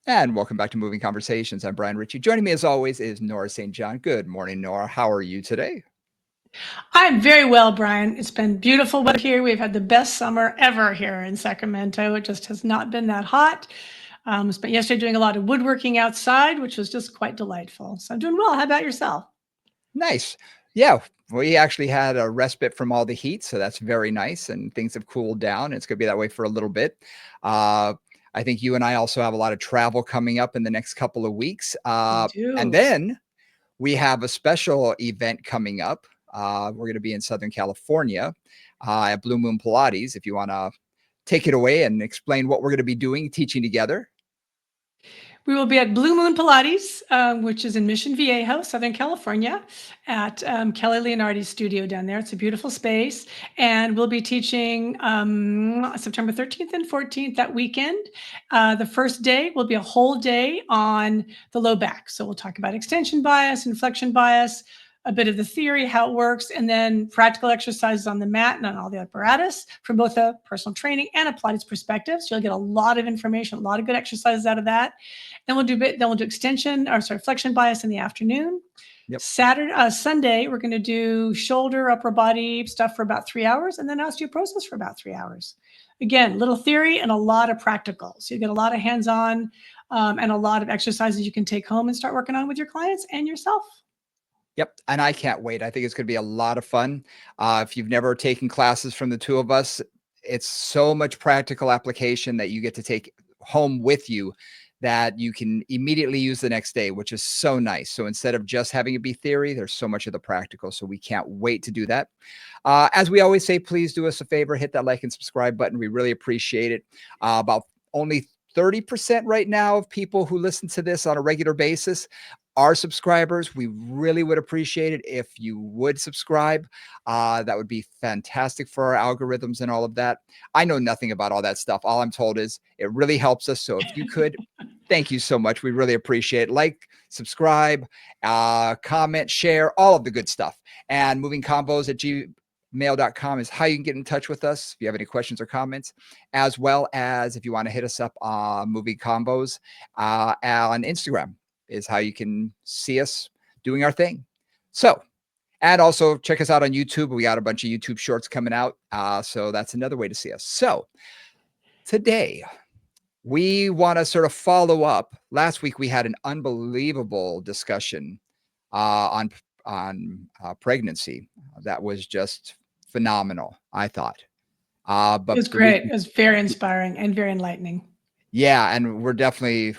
And welcome back to Moving Conversations. I'm Brian Ritchie. Joining me as always is Nora St. John. Good morning, Nora. How are you today? I'm very well, Brian. It's been beautiful weather here. We've had the best summer ever here in Sacramento. It just has not been that hot. Spent yesterday doing a lot of woodworking outside, which was just quite delightful. So I'm doing well. How about yourself? Nice. Yeah, we actually had a respite from all the heat, so that's very nice. And things have cooled down. It's going to be that way for a little bit. I think you and I also have a lot of travel coming up in the next couple of weeks. We And do. then we have a special event coming up. We're going to be in Southern California at Blue Moon Pilates. If you want to take it away and explain what we're going to be doing, teaching together. We will be at Blue Moon Pilates, which is in Mission Viejo, Southern California, at Kelly Leonardi's studio down there. It's a beautiful space. And we'll be teaching September 13th and 14th that weekend. The first day will be a whole day on the low back. So we'll talk about extension bias, inflection bias, a bit of the theory, how it works, and then practical exercises on the mat and on all the apparatus from both a personal training and a Pilates perspective. So you'll get a lot of information, a lot of good exercises out of that. Then we'll do extension, or sorry, flexion bias in the afternoon. Yep. Sunday, we're going to do shoulder, upper body stuff for about 3 hours, and then osteoporosis for about 3 hours. Again, little theory and a lot of practical. So you get a lot of hands-on and a lot of exercises you can take home and start working on with your clients and yourself. Yep. And I can't wait. I think it's going to be a lot of fun. If you've never taken classes from the two of us, it's so much practical application that you get to take home with you that you can immediately use the next day, which is so nice. So instead of just having it be theory, there's so much of the practical. So we can't wait to do that. As we always say, please do us a favor, hit that like and subscribe button. We really appreciate it. About only 30% right now of people who listen to this on a regular basis are subscribers. We really would appreciate it if you would subscribe. That would be fantastic for our algorithms and all of that. I know nothing about all that stuff. All I'm told is it really helps us. So if you could, thank you so much. We really appreciate it. Like, subscribe, comment, share, all of the good stuff. And movingcombos@gmail.com is how you can get in touch with us if you have any questions or comments, as well as if you want to hit us up on Moving Combos on Instagram is how you can see us doing our thing. So, and also check us out on YouTube. We got a bunch of YouTube shorts coming out. So that's another way to see us. So today we want to sort of follow up. Last week we had an unbelievable discussion on pregnancy. That was just phenomenal, I thought. But it was great. It was very inspiring and very enlightening. Yeah. And we're definitely,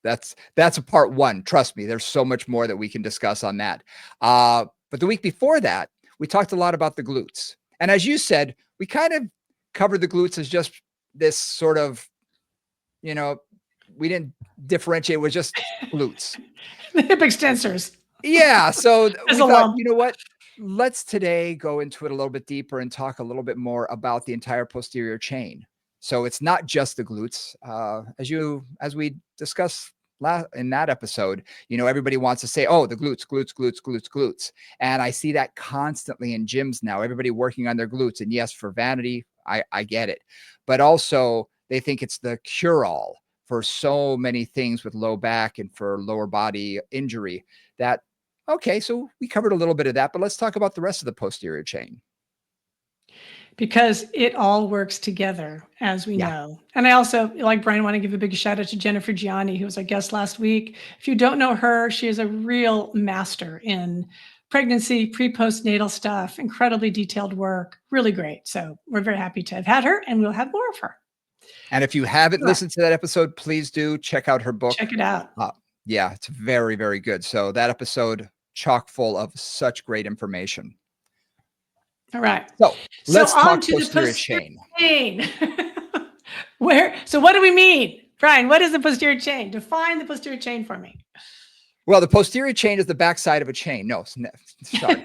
that's a part one. Trust me, there's so much more that we can discuss on that. But the week before that, we talked a lot about the glutes. And as you said, we kind of covered the glutes as just this sort of, we didn't differentiate. It was just glutes. The hip extensors. Yeah. So we thought, lump. you know what? Let's today go into it a little bit deeper and talk a little bit more about the entire posterior chain. So it's not just the glutes. As we discussed in that episode, everybody wants to say, oh, the glutes. And I see that constantly in gyms now, everybody working on their glutes. And yes, for vanity, I get it. But also they think it's the cure-all for so many things with low back and for lower body injury that, okay, so we covered a little bit of that, but let's talk about the rest of the posterior chain. Because it all works together, as we know. And I also, like Brian, want to give a big shout out to Jennifer Gianni, who was our guest last week. If you don't know her, she is a real master in pregnancy, pre-postnatal stuff, incredibly detailed work, really great. So we're very happy to have had her, and we'll have more of her. And if you haven't listened to that episode, please do check out her book. Check it out. Yeah, it's very, very good. So that episode, chock full of such great information. All right. So let's talk posterior chain. So what do we mean? Brian, what is the posterior chain? Define the posterior chain for me. Well, the posterior chain is the backside of a chain. No, sorry.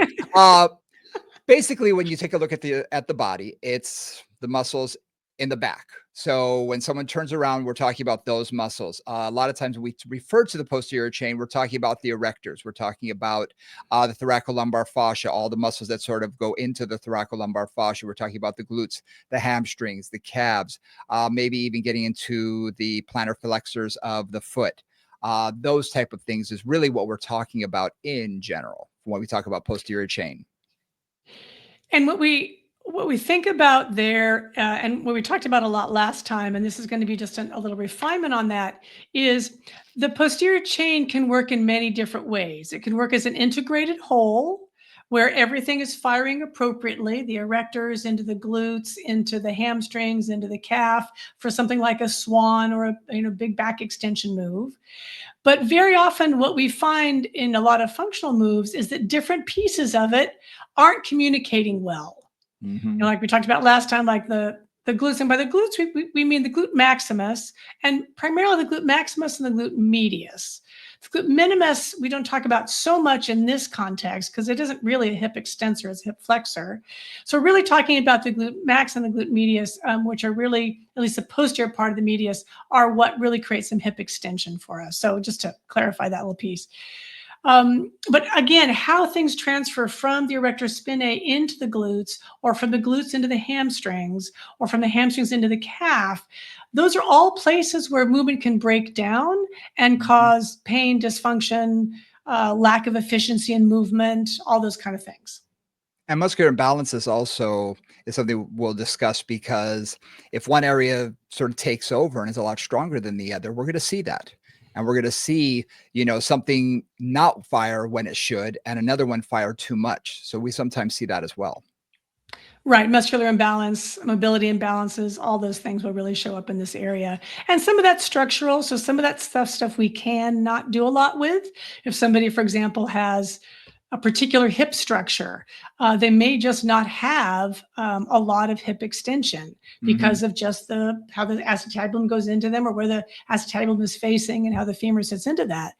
Basically, when you take a look at the body, it's the muscles in the back. So when someone turns around, we're talking about those muscles. A lot of times when we refer to the posterior chain, we're talking about the erectors. We're talking about the thoracolumbar fascia, all the muscles that sort of go into the thoracolumbar fascia. We're talking about the glutes, the hamstrings, the calves, maybe even getting into the plantar flexors of the foot. Those type of things is really what we're talking about in general when we talk about posterior chain. And what we think about there, and what we talked about a lot last time, and this is going to be just a little refinement on that, is the posterior chain can work in many different ways. It can work as an integrated whole, where everything is firing appropriately, the erectors into the glutes, into the hamstrings, into the calf, for something like a swan or a big back extension move. But very often, what we find in a lot of functional moves is that different pieces of it aren't communicating well. Mm-hmm. Like we talked about last time, like the glutes, and by the glutes, we mean the glute maximus, and primarily the glute maximus and the glute medius. The glute minimus, we don't talk about so much in this context because it isn't really a hip extensor, it's a hip flexor. So we're really talking about the glute max and the glute medius, which are really, at least the posterior part of the medius, are what really creates some hip extension for us. So just to clarify that little piece. But again, how things transfer from the erector spinae into the glutes, or from the glutes into the hamstrings, or from the hamstrings into the calf, those are all places where movement can break down and Mm-hmm. cause pain, dysfunction, lack of efficiency in movement, all those kind of things. And muscular imbalances also is something we'll discuss, because if one area sort of takes over and is a lot stronger than the other, we're going to see that. And we're going to see, something not fire when it should, and another one fire too much. So we sometimes see that as well. Right, muscular imbalance, mobility imbalances, all those things will really show up in this area. And some of that's structural, so some of that stuff we can not do a lot with. If somebody, for example, has a particular hip structure, they may just not have a lot of hip extension Hmm. because of just how the acetabulum goes into them, or where the acetabulum is facing and how the femur sits into that.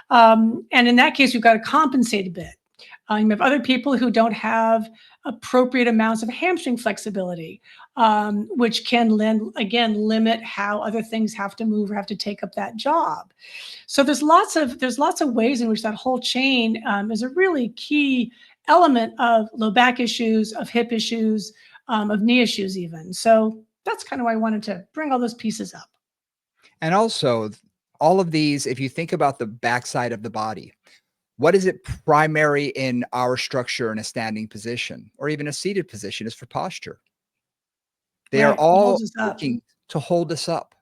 And in that case, we've got to compensate a bit. You have other people who don't have appropriate amounts of hamstring flexibility, which can again limit how other things have to move or have to take up that job. So there's lots of ways in which that whole chain is a really key element of low back issues, of hip issues, of knee issues even. So that's kind of why I wanted to bring all those pieces up. And also, all of these, if you think about the backside of the body, what is it primary in our structure in a standing position or even a seated position is for posture. They are Right. It holds all us up. working to hold us up.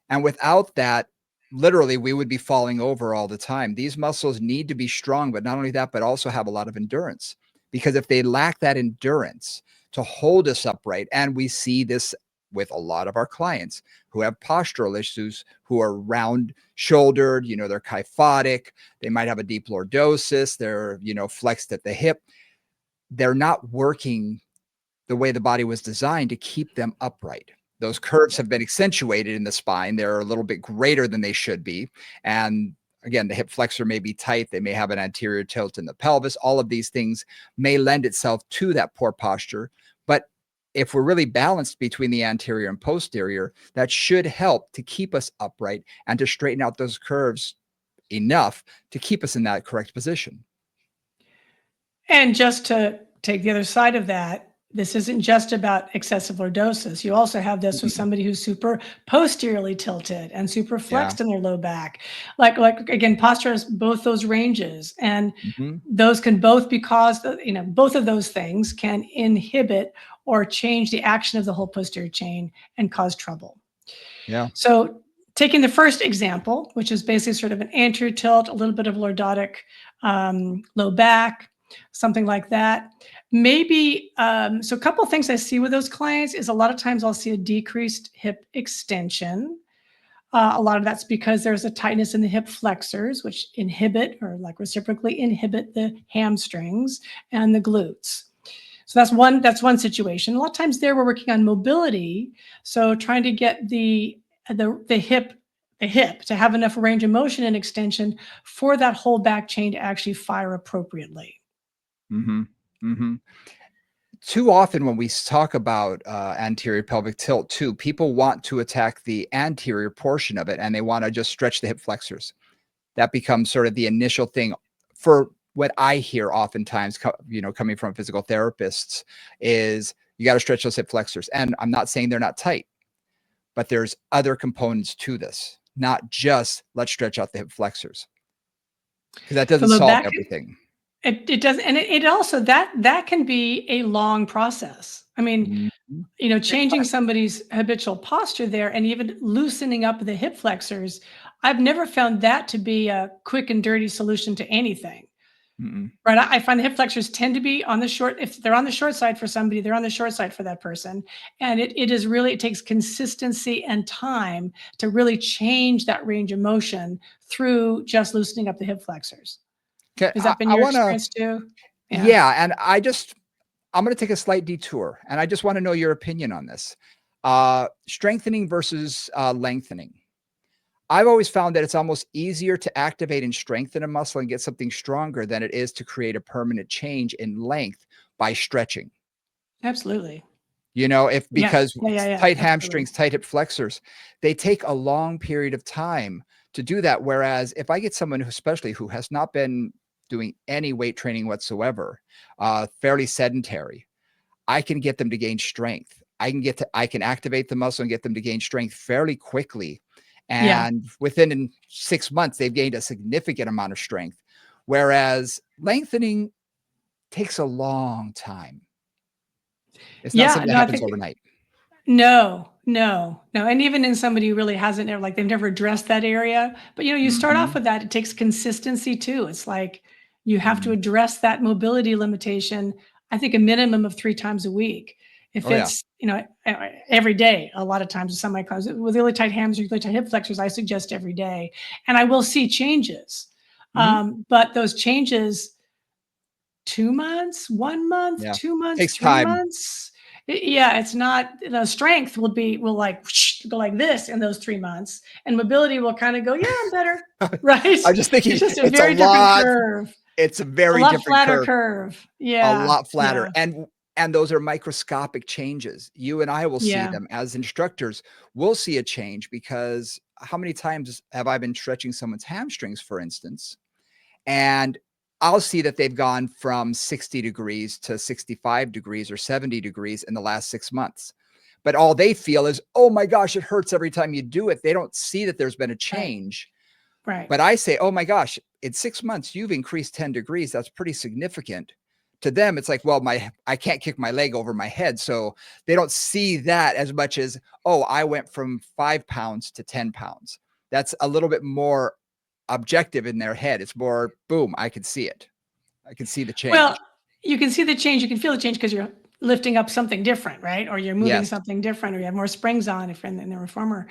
And without that, literally, we would be falling over all the time. These muscles need to be strong, but not only that, but also have a lot of endurance. Because if they lack that endurance to hold us upright, and we see this with a lot of our clients who have postural issues, who are round shouldered, they're kyphotic, they might have a deep lordosis, they're, flexed at the hip. They're not working the way the body was designed to keep them upright. Those curves have been accentuated in the spine. They're a little bit greater than they should be. And again, the hip flexor may be tight. They may have an anterior tilt in the pelvis. All of these things may lend itself to that poor posture. But if we're really balanced between the anterior and posterior, that should help to keep us upright and to straighten out those curves enough to keep us in that correct position. And just to take the other side of that, this isn't just about excessive lordosis. You also have this with Mhm. somebody who's super posteriorly tilted and super Yeah. flexed in their low back. Like again, posture has both those ranges, and Hmm. those can both be caused. Both of those things can inhibit or change the action of the whole posterior chain and cause trouble. Yeah. So, taking the first example, which is basically sort of an anterior tilt, a little bit of lordotic low back, something like that. Maybe, so a couple of things I see with those clients is a lot of times I'll see a decreased hip extension. A lot of that's because there's a tightness in the hip flexors, which inhibit or like reciprocally inhibit the hamstrings and the glutes. So that's one situation. A lot of times there we're working on mobility, so trying to get the hip to have enough range of motion and extension for that whole back chain to actually fire appropriately. Hmm. Hmm. too often when we talk about anterior pelvic tilt too, people want to attack the anterior portion of it and they want to just stretch the hip flexors. That becomes sort of the initial thing for what I hear oftentimes, coming from physical therapists is you got to stretch those hip flexors. And I'm not saying they're not tight, but there's other components to this, not just let's stretch out the hip flexors because that doesn't From a solve back, everything. it does, and it also that can be a long process. I mean, Mhm. Takes changing time. somebody's habitual posture there and even loosening up the hip flexors, I've never found that to be a quick and dirty solution to anything. Mm-mm. Right. I find the hip flexors tend to be on the short. If they're on the short side for somebody, they're on the short side for that person. And it is really, it takes consistency and time to really change that range of motion through just loosening up the hip flexors. Okay, Has I, that been I your want to, experience too? Yeah. yeah, and I'm going to take a slight detour, and I just want to know your opinion on this. Strengthening versus lengthening. I've always found that it's almost easier to activate and strengthen a muscle and get something stronger than it is to create a permanent change in length by stretching. Absolutely. If Yes. because Yeah. Yeah. Yeah. tight Absolutely. hamstrings, tight hip flexors, they take a long period of time to do that. Whereas if I get someone who, especially who has not been doing any weight training whatsoever, fairly sedentary, I can get them to gain strength. I can activate the muscle and get them to gain strength fairly quickly. Yeah. And within 6 months, they've gained a significant amount of strength. Whereas lengthening takes a long time. It's not Yeah. something that No, I happens think overnight. no, no, no. And even in somebody who really hasn't ever, like they've never addressed that area, but you start off Mhm. with that. It takes consistency too. It's like you have to Mhm. address that mobility limitation, I think a minimum of 3 times a week. If Oh, yeah. it's, every day, a lot of times with some of my clients with really tight hamstrings, really tight hip flexors, I suggest every day. And I will see changes. Mhm. But those changes 2 months, 1 month, Yeah. 2 months, Takes 3 time. months. Yeah, it's not the strength will like whoosh, go like this in those 3 months, and mobility will kinda go, "Yeah, I'm better." Right? I'm just It's thinking just a very different curve. it's a It's a very lot different flatter curve, curve. a Yeah, lot flatter, yeah, and those are microscopic changes. You and I will see yeah. them as instructors. We'll see a change because how many times have I been stretching someone's hamstrings, for instance, and I'll see that they've gone from 60 degrees to 65 degrees or 70 degrees in the last 6 months. But all they feel is, "Oh my gosh, it hurts every time you do it." They don't see that there's been a Right, change. right. But I say, "Oh my gosh, in 6 months, you've increased 10 degrees. That's pretty significant." To them, it's like, "Well, my I can't kick my leg over my head." So they don't see that as much as, "Oh, I went from 5 pounds to 10 pounds." That's a little bit more objective in their head. It's more, boom, I can see it. I can see the Well, change. you can see the change, you can feel the change because 'cause you're lifting up something different, right? Or you're moving Yes, something different, or you have more springs on if in the reformer,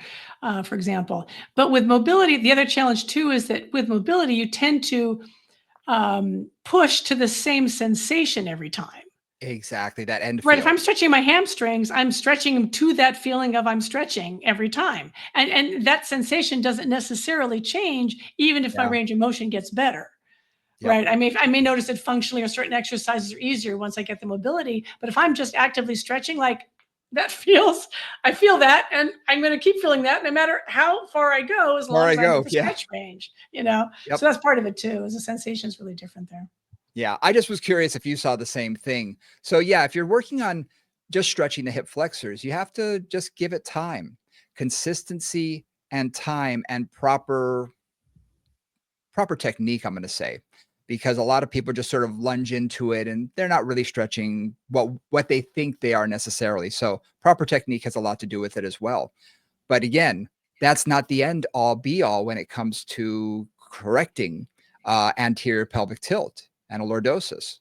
for example. But with mobility, the other challenge too is that with mobility, you tend to, push to the same sensation every time. exactly, that end Right, if feel. I'm stretching my hamstrings, I'm stretching them to that feeling of I'm stretching every time, and that sensation doesn't necessarily change even if my Yeah, range of motion gets better. yep. Right. I may notice that functionally or certain exercises are easier once I get the mobility. But if I'm just actively stretching, like that feels, I feel that, and I'm going to keep feeling that no matter how far I go, as Where long I as I'm at go, the yeah, stretch range. yep. So that's part of it too. Is the sensation is really different there. Yeah, I just was curious if you saw the same thing. So, yeah, if you're working on just stretching the hip flexors, you have to just give it time, consistency and time and proper technique, I'm gonna say, because a lot of people just sort of lunge into it and they're not really stretching what they think they are necessarily. So, proper technique has a lot to do with it as well. But again, that's not the end all be all when it comes to correcting anterior pelvic tilt and lordosis.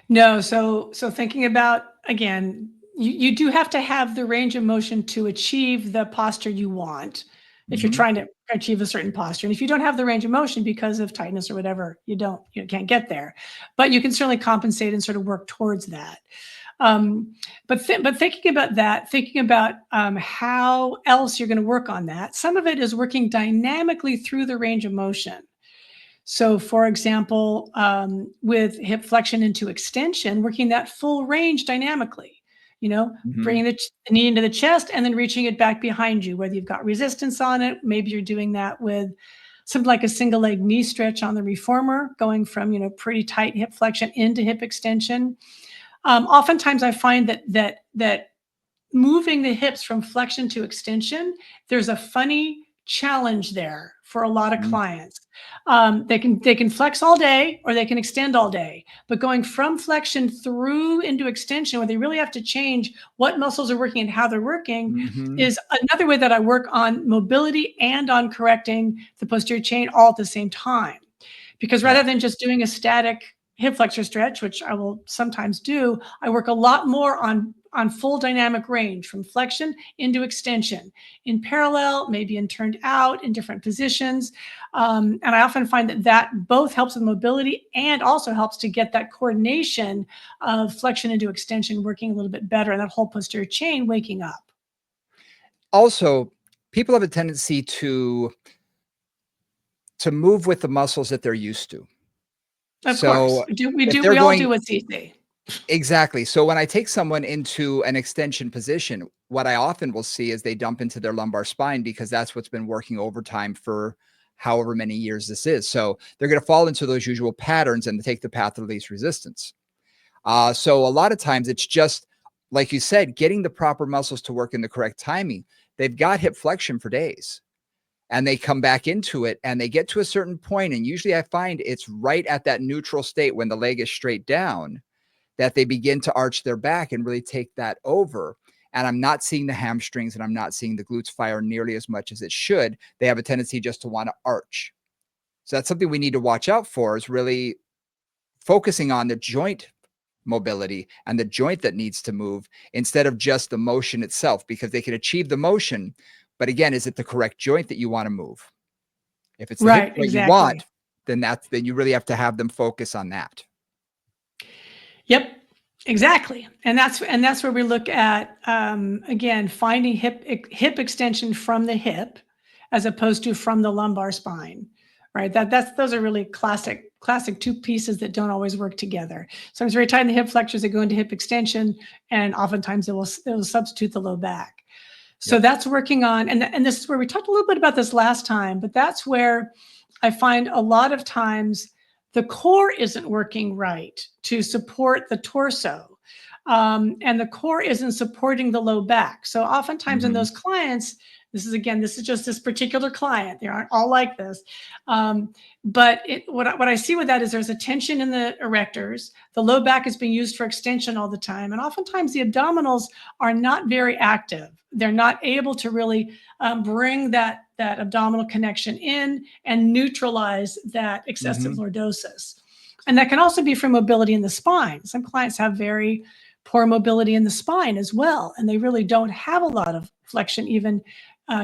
No, so thinking about again, you do have to have the range of motion to achieve the posture you want if you're Mhm. trying to achieve a certain posture. And if you don't have the range of motion because of tightness or whatever, you can't get there. But you can certainly compensate and sort of work towards that. But thinking about that, thinking about how else you're going to work on that, some of it is working dynamically through the range of motion. So, for example, with hip flexion into extension, working that full range dynamically, Mhm. bringing the knee into the chest and then reaching it back behind you, whether you've got resistance on it. Maybe you're doing that with something like a single leg knee stretch on the reformer, going from, pretty tight hip flexion into hip extension. Oftentimes I find that moving the hips from flexion to extension, there's a funny challenge there for a lot of Mm. clients. They can flex all day or they can extend all day, but going from flexion through into extension, where they really have to change what muscles are working and how they're working, Mhm. is another way that I work on mobility and on correcting the posterior chain all at the same time. Because Yeah. rather than just doing a static hip flexor stretch, which I will sometimes do, I work a lot more on full dynamic range from flexion into extension in parallel, maybe in turned out in different positions. And I often find that both helps with mobility and also helps to get that coordination of flexion into extension working a little bit better and that whole posterior chain waking up. Also, people have a tendency to move with the muscles that they're used to. Of course, So, if they're we all do going what's easy. exactly. So when I take someone into an extension position, what I often will see is they dump into their lumbar spine because that's what's been working overtime for however many years this is. So they're going to fall into those usual patterns and take the path of least resistance. So a lot of times it's just like you said, getting the proper muscles to work in the correct timing. They've got hip flexion for days and they come back into it and they get to a certain point, and usually I find it's right at that neutral state when the leg is straight down that they begin to arch their back and really take that over. And I'm not seeing the hamstrings and I'm not seeing the glutes fire nearly as much as it should. They have a tendency just to want to arch. So that's something we need to watch out for, is really focusing on the joint mobility and the joint that needs to move instead of just the motion itself, because they can achieve the motion. But again, is it the correct joint that you want to move? If it's the hip Right, joint you exactly. want, then you really have to have them focus on that. Yep, exactly. And that's where we look at again finding hip extension from the hip as opposed to from the lumbar spine. Right. That's those are really classic two pieces that don't always work together. So it's very tight in the hip flexors that go into hip extension, and oftentimes they will substitute the low back. So Yep. that's working on, and this is where we talked a little bit about this last time, but that's where I find a lot of times the core isn't working right to support the torso. And the core isn't supporting the low back. So oftentimes in Mhm. those clients, this is just this particular client. They aren't all like this. Um, but what I see with that is there's a tension in the erectors. The low back is being used for extension all the time. And oftentimes the abdominals are not very active. They're not able to really bring that abdominal connection in and neutralize that excessive Mhm. lordosis. And that can also be from mobility in the spine. Some clients have very poor mobility in the spine as well, and they really don't have a lot of flexion even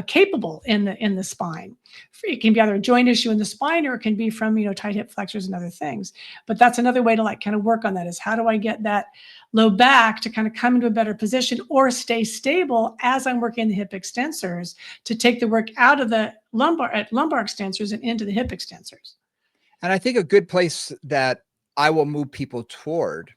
capable in the spine. It can be either a joint issue in the spine or it can be from tight hip flexors and other things. But that's another way to like kind of work on that, is how do I get that low back to kind of come into a better position or stay stable as I'm working the hip extensors to take the work out of the lumbar extensors and into the hip extensors. And I think a good place that I will move people toward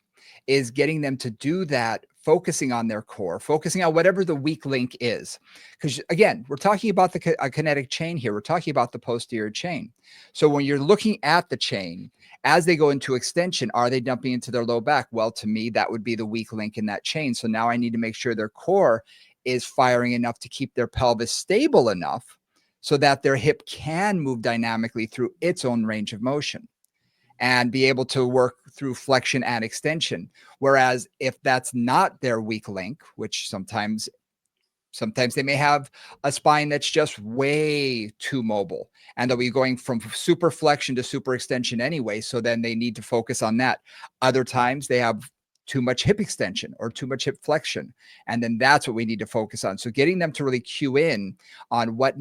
is getting them to do that, focusing on their core, focusing on whatever the weak link is. Because again, we're talking about a kinetic chain here. We're talking about the posterior chain. So when you're looking at the chain, as they go into extension, are they dumping into their low back? Well, to me, that would be the weak link in that chain. So now I need to make sure their core is firing enough to keep their pelvis stable enough so that their hip can move dynamically through its own range of motion and be able to work through flexion and extension. Whereas if that's not their weak link, which sometimes they may have a spine that's just way too mobile and they'll be going from super flexion to super extension anyway. So then they need to focus on that. Other times they have too much hip extension or too much hip flexion. And then that's what we need to focus on. So getting them to really cue in on what they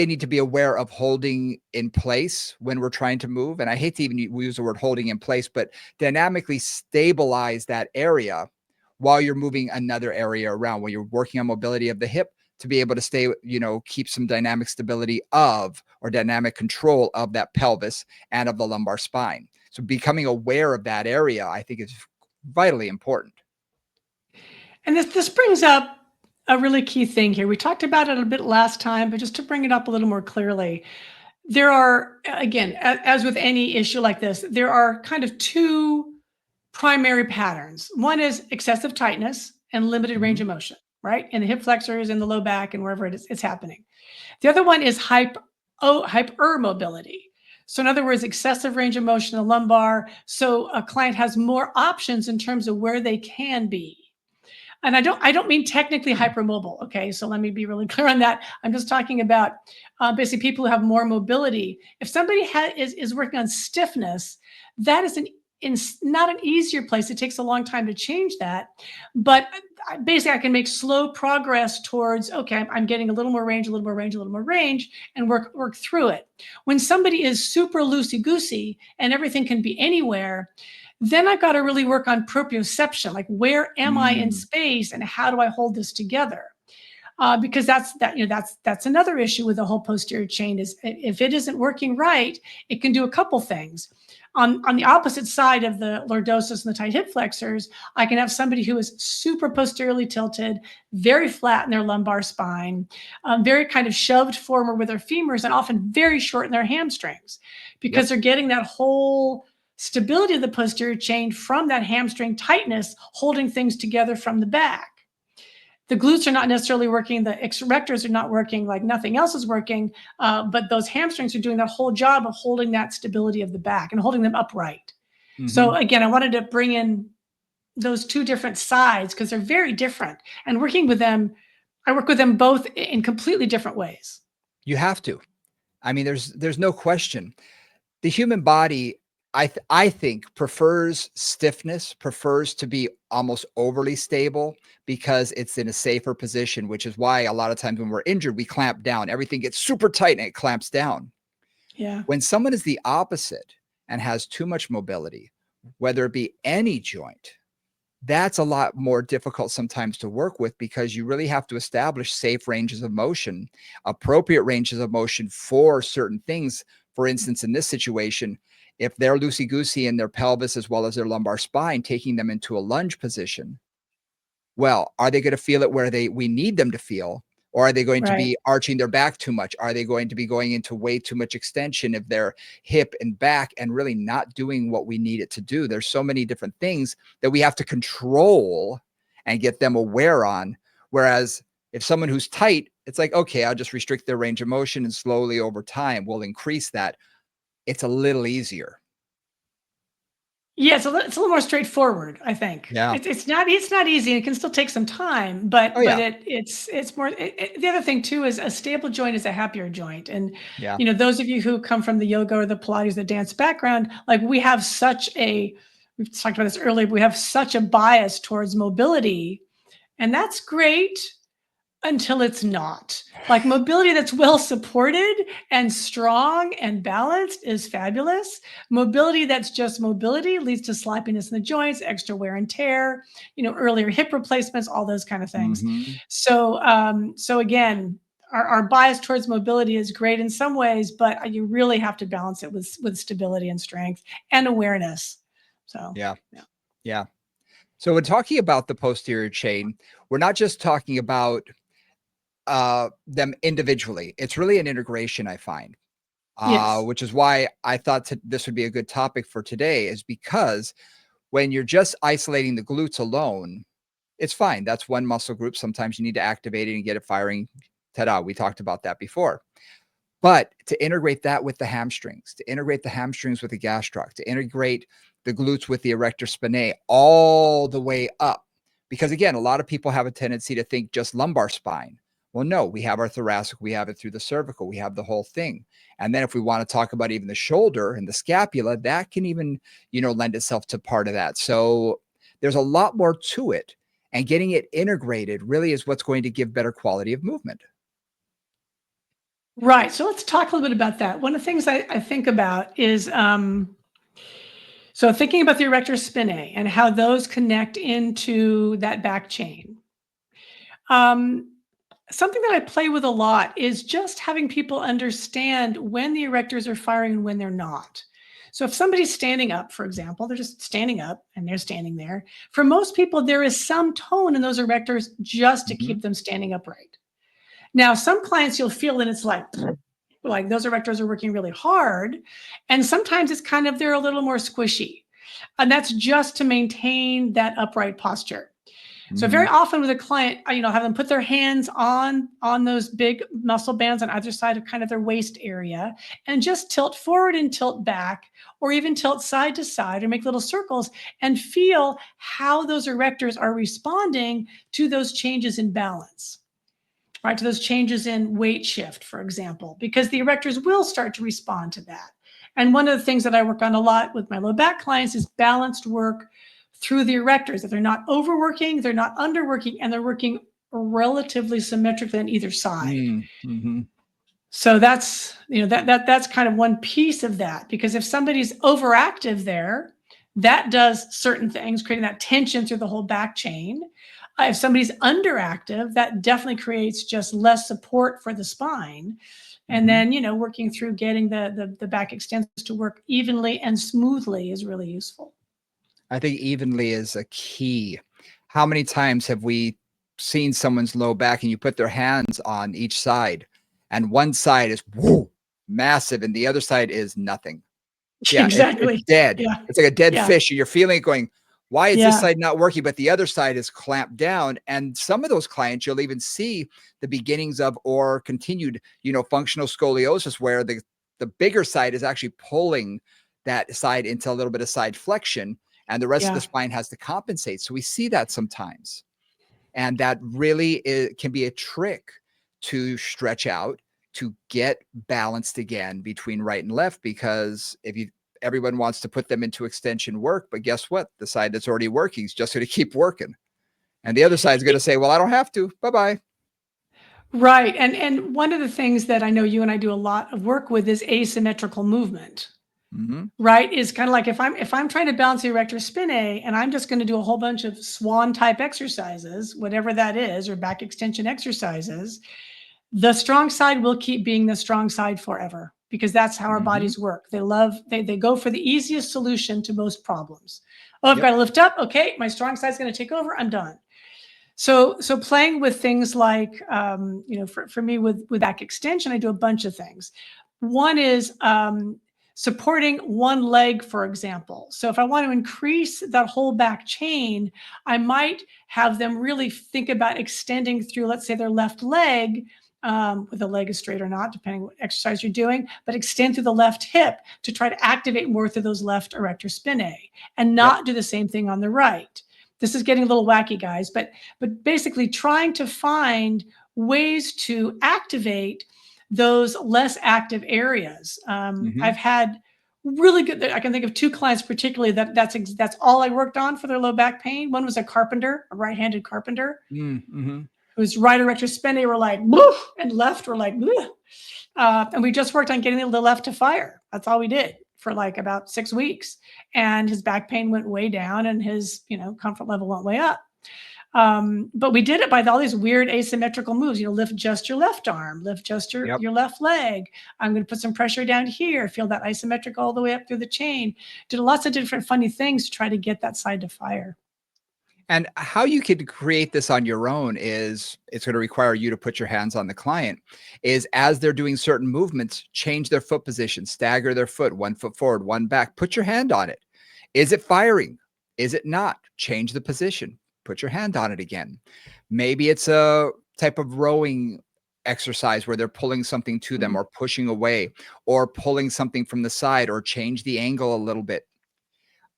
need to be aware of holding in place when we're trying to move. And I hate to even use the word holding in place, but dynamically stabilize that area while you're moving another area around. When you're working on mobility of the hip, to be able to stay, keep some dynamic stability of or dynamic control of that pelvis and of the lumbar spine. So becoming aware of that area, I think, is vitally important. And this brings up a really key thing here. We talked about it a bit last time, but just to bring it up a little more clearly, there are, again, as with any issue like this, there are kind of two primary patterns. One is excessive tightness and limited range Mhm. of motion, right? In the hip flexors, in the low back, and wherever it is, it's happening. The other one is hypermobility. So, in other words, excessive range of motion in the lumbar. So, a client has more options in terms of where they can be. And I don't mean technically hypermobile. Okay, so let me be really clear on that. I'm just talking about basically people who have more mobility. If somebody is working on stiffness, that is not an easier place. It takes a long time to change that, but basically I can make slow progress towards, okay, I'm getting a little more range, a little more range, a little more range, and work through it. When somebody is super loosey goosey and everything can be anywhere, then I've got to really work on proprioception, like where am I in Mm. space and how do I hold this together? Because that's another issue with the whole posterior chain is if it isn't working right, it can do a couple things. On the opposite side of the lordosis and the tight hip flexors, I can have somebody who is super posteriorly tilted, very flat in their lumbar spine, very kind of shoved forward with their femurs, and often very short in their hamstrings, because Yep. they're getting that whole stability of the posterior chain from that hamstring tightness, holding things together from the back. The glutes are not necessarily working, the erectors are not working, like nothing else is working, but those hamstrings are doing that whole job of holding that stability of the back and holding them upright. So Mhm. again, I wanted to bring in those two different sides because they're very different. And working with them, I work with them both in completely different ways. You have to. I mean, there's no question. The human body, I think, prefers stiffness, prefers to be almost overly stable because it's in a safer position, which is why a lot of times when we're injured, we clamp down. Everything gets super tight and it clamps down. Yeah. When someone is the opposite and has too much mobility, whether it be any joint, that's a lot more difficult sometimes to work with because you really have to establish safe ranges of motion, appropriate ranges of motion for certain things. For instance, in this situation, if they're loosey goosey in their pelvis as well as their lumbar spine, taking them into a lunge position, well, are they going to feel it where we need them to feel? Or are they going to Right. be arching their back too much? Are they going to be going into way too much extension of their hip and back and really not doing what we need it to do? There's so many different things that we have to control and get them aware on. Whereas if someone who's tight, it's like, okay, I'll just restrict their range of motion and slowly over time we'll increase that. It's a little easier. Yeah, it's a little more straightforward, I think. Yeah. It's not easy. It can still take some time, Oh, but yeah. it's more. The other thing too is a stable joint is a happier joint, and Yeah. those of you who come from the yoga or the Pilates, the dance background, like we have such a. We've talked about this earlier. We have such a bias towards mobility, and that's great until it's not. Like mobility that's well supported and strong and balanced is fabulous. Mobility that's just mobility leads to sloppiness in the joints, extra wear and tear, earlier hip replacements, all those kind of things. Mhm. So again, our bias towards mobility is great in some ways, but you really have to balance it with stability and strength and awareness. So Yeah. yeah. Yeah. So when talking about the posterior chain, we're not just talking about them individually. It's really an integration, I find, Yes. which is why I thought this would be a good topic for today, is because when you're just isolating the glutes alone, it's fine. That's one muscle group. Sometimes you need to activate it and get it firing. Ta-da! We talked about that before. But to integrate that with the hamstrings, to integrate the hamstrings with the gastroc, to integrate the glutes with the erector spinae all the way up. Because again, a lot of people have a tendency to think just lumbar spine. Well, no, we have our thoracic, we have it through the cervical, we have the whole thing. And then if we want to talk about even the shoulder and the scapula, that can even, lend itself to part of that. So there's a lot more to it. And getting it integrated really is what's going to give better quality of movement. Right. So let's talk a little bit about that. One of the things I think about is so thinking about the erector spinae and how those connect into that back chain. Um, Something that I play with a lot is just having people understand when the erectors are firing and when they're not. So if somebody's standing up, for example, they're just standing up and they're standing there. For most people, there is some tone in those erectors just to Mhm. keep them standing upright. Now, some clients you'll feel and it's like those erectors are working really hard. And sometimes it's kind of, they're a little more squishy. And that's just to maintain that upright posture. So very Mhm. often with a client, have them put their hands on those big muscle bands on either side of kind of their waist area and just tilt forward and tilt back, or even tilt side to side or make little circles and feel how those erectors are responding to those changes in balance, right? To those changes in weight shift, for example, because the erectors will start to respond to that. And one of the things that I work on a lot with my low back clients is balanced work through the erectors, that they're not overworking, they're not underworking, and they're working relatively symmetrically on either side. Mm, mhm. So that's, that's kind of one piece of that, because if somebody's overactive there, that does certain things, creating that tension through the whole back chain. If somebody's underactive, that definitely creates just less support for the spine. And Mhm. then, working through getting the back extensors to work evenly and smoothly is really useful. I think evenly is a key. How many times have we seen someone's low back and you put their hands on each side and one side is woo, massive and the other side is nothing? Yeah, it's Exactly. dead. Yeah. It's like a dead Yeah. fish and you're feeling it going, "Why is this Yeah. side not working?" But the other side is clamped down, and some of those clients, you'll even see the beginnings of or continued, functional scoliosis where the bigger side is actually pulling that side into a little bit of side flexion, and the rest of the Yeah. spine has to compensate. So we see that sometimes, and that really can be a trick to stretch out, to get balanced again between right and left, because if you everyone wants to put them into extension work, but guess what? The side that's already working is just going to keep working. And the other side is going to say, well, I don't have to. Bye-bye. Right. And one of the things that I know you and I do a lot of work with is asymmetrical movement. Hmm. Right? Is kind of like if I'm trying to balance the erector spinae and I'm just going to do a whole bunch of swan type exercises, whatever that is, or back extension exercises, the strong side will keep being the strong side forever, because that's how our Hmm. bodies work. They go for the easiest solution to most problems. Oh, I've got Yep. to lift up. Okay, my strong side's going to take over. I'm done. So playing with things like, for me with back extension, I do a bunch of things. One is supporting one leg, for example. So if I want to increase that whole back chain, I might have them really think about extending through, let's say, their left leg, whether the leg is straight or not, depending what exercise you're doing, but extend through the left hip to try to activate more through those left erector spinae, and Yep. not do the same thing on the right. This is getting a little wacky, guys, but basically trying to find ways to activate those less active areas. Hmm. I've had really good. I can think of two clients particularly that's all I worked on for their low back pain. One was a carpenter, a right-handed carpenter, Mm-hmm. whose right erector spinae were like "Woof," and left were like "Bleh." And we just worked on getting the left to fire. That's all we did for like about 6 weeks, and his back pain went way down, and his comfort level went way up. But we did it by all these weird asymmetrical moves. Lift just your left arm, lift just your, Yep. your left leg. I'm going to put some pressure down here, feel that isometric all the way up through the chain. Did lots of different funny things to try to get that side to fire. And how you could create this on your own is it's going to require you to put your hands on the client, is as they're doing certain movements, change their foot position, stagger their foot, 1 foot forward, one back, put your hand on it. Is it firing? Is it not? Change the position, put your hand on it again. Maybe it's a type of rowing exercise where they're pulling something to them Mm. or pushing away or pulling something from the side or change the angle a little bit.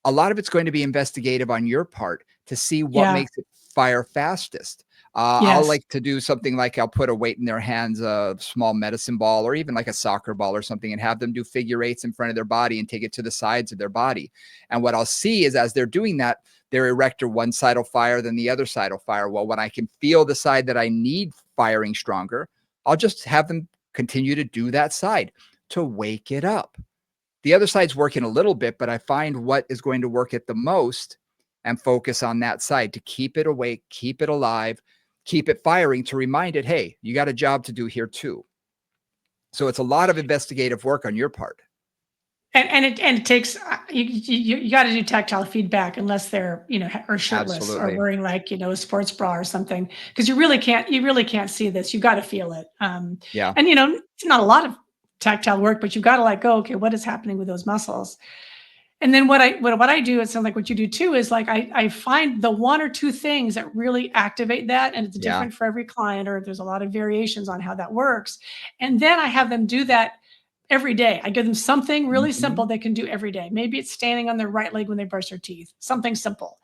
A lot of it's going to be investigative on your part to see what Yeah. makes it fire fastest. I'll Yes. like to do something like I'll put a weight in their hands, a small medicine ball, or even like a soccer ball or something, and have them do figure eights in front of their body and take it to the sides of their body. And what I'll see is as they're doing that, their erector, one side will fire, then the other side will fire. Well, when I can feel the side that I need firing stronger, I'll just have them continue to do that side to wake it up. The other side's working a little bit, but I find what is going to work it the most and focus on that side to keep it awake, keep it alive, keep it firing to remind it, hey, you got a job to do here too. So it's a lot of investigative work on your part. And it takes you got to do tactile feedback unless they're or shirtless or Absolutely. wearing like a sports bra or something, because you really can't see this. You got to feel it. Yeah. And it's not a lot of tactile work, but you've got to like go, okay, what is happening with those muscles? And then what I do, it sounds like what you do too, is like I find the one or two things that really activate that, and it's Yeah. different for every client, or there's a lot of variations on how that works. And then I have them do that every day. I give them something really simple Mhm. they can do every day. Maybe it's standing on their right leg when they brush their teeth, something simple.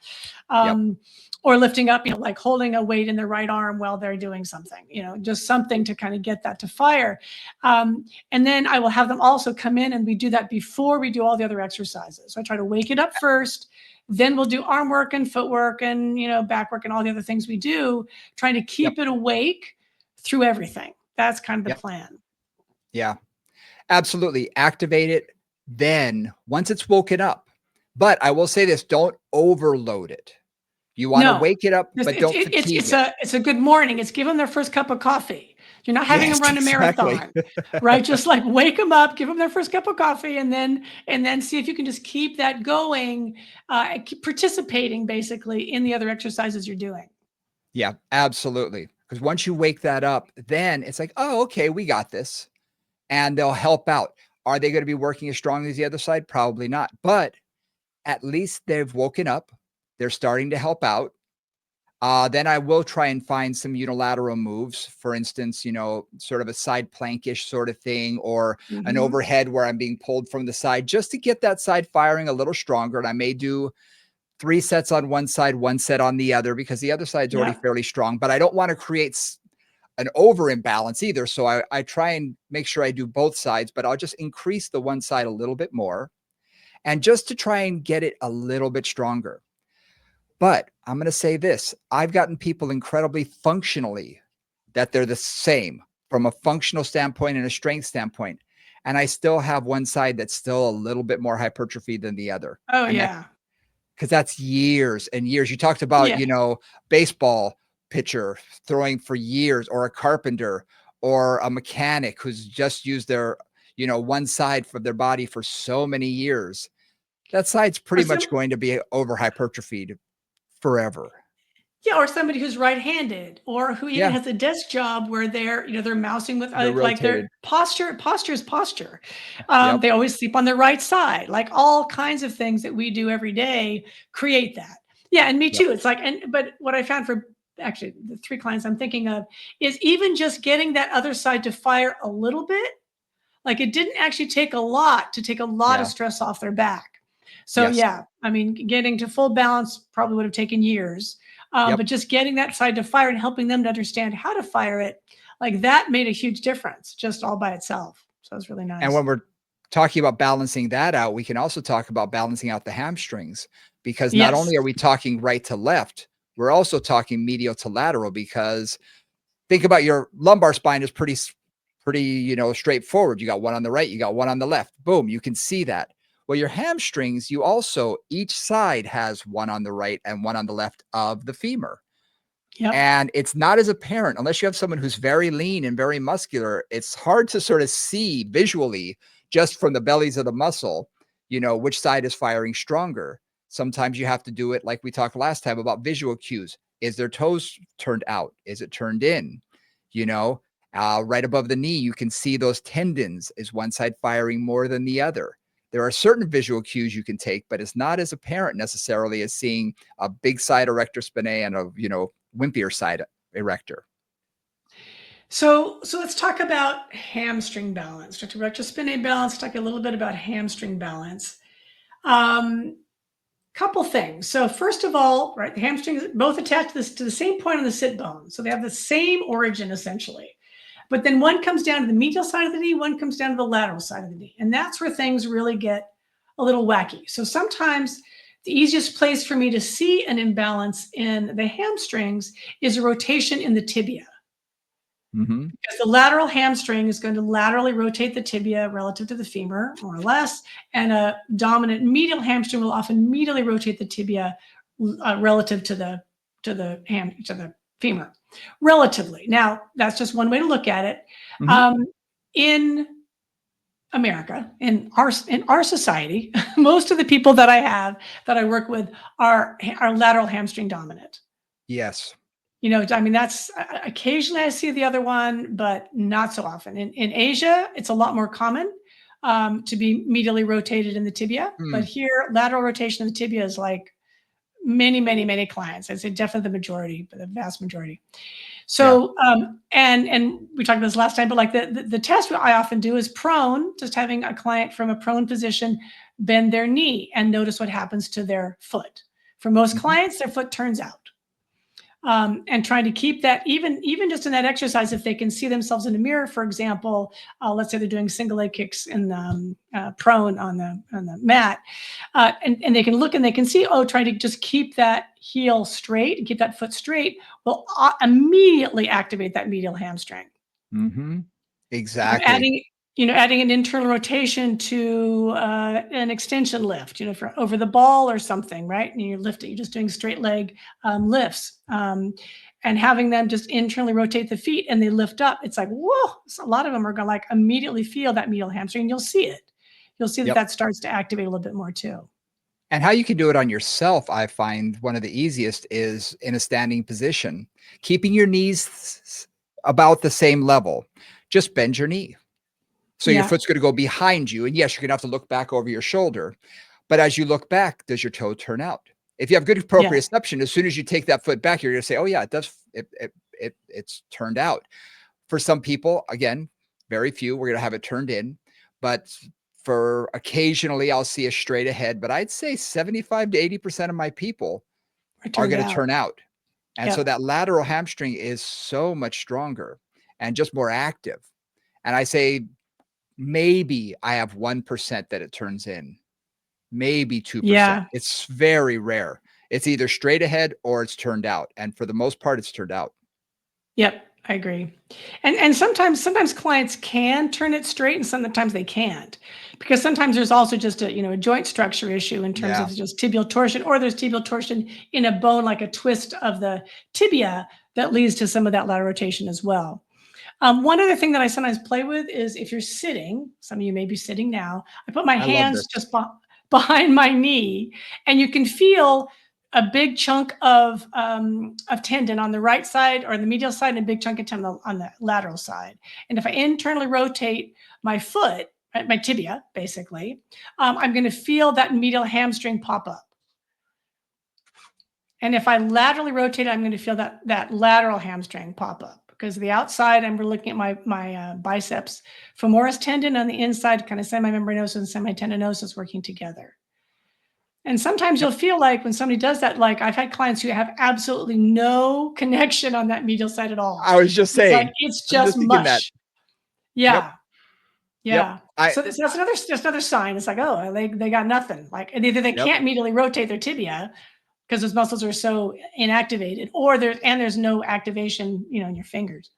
Yep. Um, or lifting up, like holding a weight in their right arm while they're doing something, just something to kind of get that to fire. And then I will have them also come in and we do that before we do all the other exercises. So I try to wake it up first. Then we'll do arm work and footwork and, back work and all the other things we do, trying to Yep. keep it awake through everything. That's kind of the Yep. plan. Yeah. Absolutely. Activate it. Then once it's woken up, but I will say this, don't overload it. You want to No, wake it up, it's but it's don't it it's fatigue it's it. a good morning. It's give them their first cup of coffee. You're not having Yes, them run a exactly. marathon, right? Just like wake them up, give them their first cup of coffee, and then see if you can just keep that going, keep participating basically in the other exercises you're doing. Yeah, absolutely. Because once you wake that up, then it's like, oh, okay, we got this. And they'll help out. Are they going to be working as strong as the other side? Probably not. But at least they've woken up. They're starting to help out. Then I will try and find some unilateral moves. For instance, sort of a side plankish sort of thing, or an Mhm. overhead where I'm being pulled from the side just to get that side firing a little stronger. And I may do 3 sets on one side, 1 set on the other, because the other side's already Yeah. fairly strong. But I don't want to create an over imbalance either. So I try and make sure I do both sides, but I'll just increase the one side a little bit more, and just to try and get it a little bit stronger. But I'm going to say this, I've gotten people incredibly functionally that they're the same from a functional standpoint and a strength standpoint. And I still have one side that's still a little bit more hypertrophy than the other. Oh, And that, yeah. because that's years and years. You talked about, Yeah. baseball pitcher throwing for years, or a carpenter, or a mechanic who's just used their, one side for their body for so many years. That side's Or pretty much some going to be over hypertrophied forever. Yeah, or somebody who's right-handed, or who even Yeah, has a desk job where they're mousing with they're like their rotated. posture is posture. Yep, They always sleep on their right side. Like all kinds of things that we do every day create that. Yeah, and me yep, too. It's like, but what I found for actually the three clients I'm thinking of is even just getting that other side to fire a little bit. Like it didn't actually take a lot to take a lot of yeah, stress off their back. So yes, yeah, I mean, getting to full balance probably would have taken years. yep. But just getting that side to fire and helping them to understand how to fire it, like that made a huge difference just all by itself. So it was really And nice. when we're talking about balancing that out, we can also talk about balancing out the hamstrings, because not Yes. only are we talking right to left, we're also talking medial to lateral, because think about your lumbar spine is pretty, straightforward. You got one on the right, you got one on the left. Boom, you can see that. Well, your hamstrings, you also, each side has one on the right and one on the left of the femur. Yep. And it's not as apparent unless you have someone who's very lean and very muscular. It's hard to sort of see visually just from the bellies of the muscle, which side is firing stronger. Sometimes you have to do it like we talked last time about visual cues. Is their toes turned out? Is it turned in? You know, right above the knee, you can see those tendons. Is one side firing more than the other? There are certain visual cues you can take, but it's not as apparent necessarily as seeing a big side erector spinae and a, wimpier side erector. So let's talk about hamstring balance. Talk about just spinae balance. Talk a little bit about hamstring balance. Um, Couple things. So first of all, right, the hamstrings both attached to the same point on the sit bone. So they have the same origin essentially. But then one comes down to the medial side of the knee, one comes down to the lateral side of the knee. And that's where things really get a little wacky. So sometimes the easiest place for me to see an imbalance in the hamstrings is a rotation in the tibia. Mhm. Because the lateral hamstring is going to laterally rotate the tibia relative to the femur, more or less, and a dominant medial hamstring will often medially rotate the tibia relative to the femur, relatively. Now, that's just one way to look at it. Mhm. In America, in our society, most of the people that I work with are lateral hamstring dominant. Yes. You know, I mean, that's occasionally I see the other one, but not so often. In Asia, it's a lot more common to be medially rotated in the tibia, but Mm. here, lateral rotation of the tibia is like many, many, many clients. I'd say definitely the majority, but the vast majority. Yeah. So, and we talked about this last time, but like the test I often do is prone, just having a client from a prone position bend their knee and notice what happens to their foot. For most Mhm. clients, their foot turns out. And trying to keep that even just in that exercise, if they can see themselves in a mirror, for example, let's say they're doing single leg kicks in prone on the mat, and they can look and they can see, oh, trying to just keep that heel straight and keep that foot straight will immediately activate that medial hamstring. Mhm. Exactly. Adding adding an internal rotation to an extension lift, for over the ball or something, right? And you're lifting, you're just doing straight leg lifts, and having them just internally rotate the feet and they lift up. It's like, whoa! So a lot of them are gonna like immediately feel that medial hamstring. And you'll see it. You'll see that Yep. that starts to activate a little bit more too. And how you can do it on yourself, I find one of the easiest is in a standing position, keeping your knees about the same level. Just bend your knee. So your Yeah, foot's gonna go behind you, and yes, you're gonna have to look back over your shoulder, but as you look back, does your toe turn out? If you have good yeah, proprioception, as soon as you take that foot back, you're gonna say, "Oh, yeah, it does it's turned out." For some people, again, very few, we're gonna have it turned in, but for occasionally, I'll see a straight ahead, but I'd say 75 to 80% of my people or are turned gonna out. turn out, and so Yep. that lateral hamstring is so much stronger and just more active, and I say maybe I have 1% that it turns in, maybe 2%. Yeah. It's very rare. It's either straight ahead or it's turned out, and for the most part, it's turned out. Yep, I agree. And sometimes clients can turn it straight and sometimes they can't. Because sometimes there's also just a joint structure issue in terms Yeah, of just tibial torsion, or there's tibial torsion in a bone, like a twist of the tibia that leads to some of that lateral rotation as well. One other thing that I sometimes play with is if you're sitting, some of you may be sitting now, I put my I love hands this. just behind my knee, and you can feel a big chunk of tendon on the right side or the medial side, and a big chunk of tendon on the lateral side. And if I internally rotate my foot, my tibia, basically, I'm going to feel that medial hamstring pop up. And if I laterally rotate, I'm going to feel that lateral hamstring pop up because the outside, and we're looking at my biceps femoris tendon on the inside, kind of semimembranosus and semitendinosus working together. And sometimes Yep. you'll feel like when somebody does that, like I've had clients who have absolutely no connection on that medial side at all. I was just It's like saying. it's I'm just just thinking that. mush. Yep, Yeah, yep. yeah. I So that's another sign. It's like, oh, they got nothing. Like, and either they yep. can't medially rotate their tibia because those muscles are so inactivated, or there's no activation, in your fingers.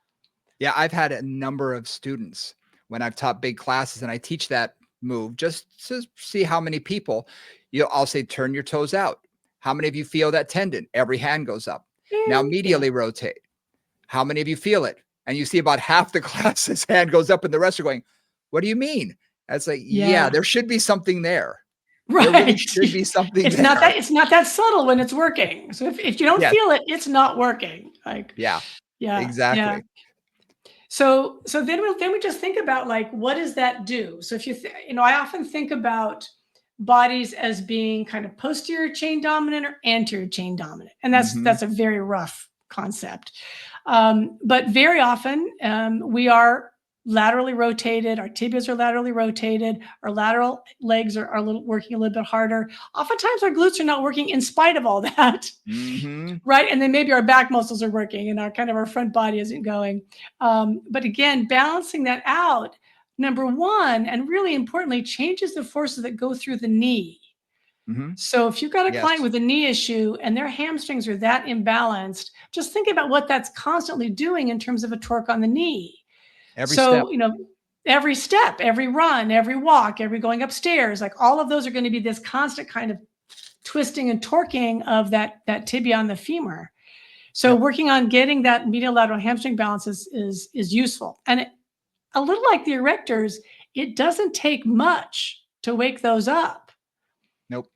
Yeah, I've had a number of students when I've taught big classes and I teach that move just to see how many people I'll say, turn your toes out. How many of you feel that tendon? Every hand goes up. Now Yeah, medially rotate. How many of you feel it? And you see about half the class's hand goes up and the rest are going, what do you mean? And it's like, yeah, yeah, there should be something there. There really right. should be something It's not there. that subtle when it's working. So if you don't Yes. feel it, it's not working. Like, Yeah, yeah, yeah. exactly. So then we just think about like what does that do? So if I often think about bodies as being kind of posterior chain dominant or anterior chain dominant, and that's Mhm, that's a very rough concept. But very often we are laterally rotated. Our tibias are laterally rotated. Our lateral legs are working a little bit harder. Oftentimes our glutes are not working in spite of all that. mhm, Right, and then maybe our back muscles are working and our front body isn't going. But again, balancing that out, number one, and really importantly, changes the forces that go through the knee. mhm. So if you've got a client Yes, with a knee issue and their hamstrings are that imbalanced, just think about what that's constantly doing in terms of a torque on the knee. every step. So, every step, every run, every walk, every going upstairs, like all of those are going to be this constant kind of twisting and torquing of that tibia on the femur. So Yep. working on getting that medial lateral hamstring balance is useful. And a little like the erectors, it doesn't take much to wake those up. Nope.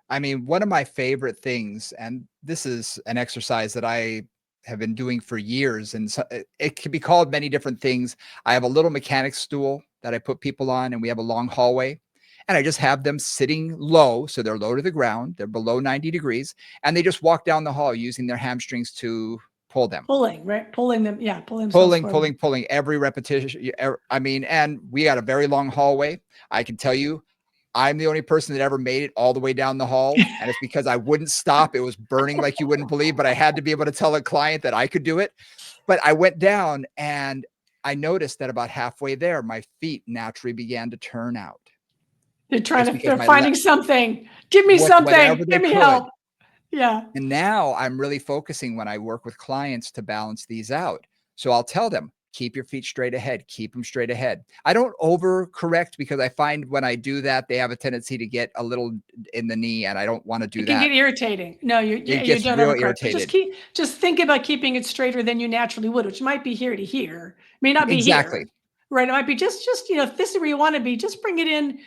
I mean, one of my favorite things, and this is an exercise that I have been doing for years, and so it can be called many different things. I have a little mechanic stool that I put people on, and we have a long hallway. And I just have them sitting low. So they're low to the ground, they're below 90 degrees, and they just walk down the hall using their hamstrings to pull them. Pulling, right? Pulling them, yeah, pull themselves Pulling, forward. pulling, pulling every repetition. I mean, and we got a very long hallway. I can tell you, I'm the only person that ever made it all the way down the hall. And it's because I wouldn't stop. It was burning like you wouldn't believe, but I had to be able to tell a client that I could do it. But I went down and I noticed that about halfway there, my feet naturally began to turn out. It's because They're my finding something. Give me whatever something. they Give me could. help. Yeah. And now I'm really focusing when I work with clients to balance these out. So I'll tell them, keep your feet straight ahead, keep them straight ahead. I don't overcorrect because I find when I do that, they have a tendency to get a little in the knee, and I don't want to do It can that. get irritating. No, It you gets don't real overcorrect, but irritated. just think about keeping it straighter than you naturally would, which might be here to here, may not be Exactly. here, right? It might be just if this is where you want to be, just bring it in.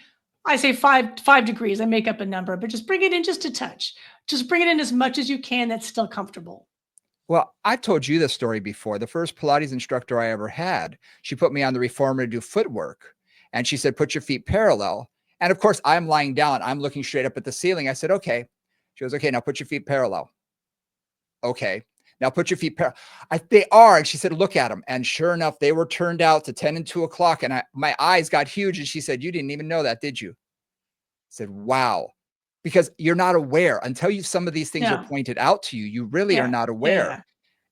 I say 5 degrees. I make up a number, but just bring it in just a touch. Just bring it in as much as you can. That's still comfortable. Well, I've told you this story before. The first Pilates instructor I ever had, she put me on the reformer to do footwork. And she said, put your feet parallel. And of course, I'm lying down. I'm looking straight up at the ceiling. I said, okay. She goes, okay, now put your feet parallel. Okay. Now put your feet parallel. They are. And she said, look at them. And sure enough, they were turned out to 10 and 2 o'clock. And my eyes got huge. And she said, you didn't even know that, did you? I said, wow. Because you're not aware until some of these things are Yeah. pointed out to you. You really are Yeah. not Yeah. aware. Yeah.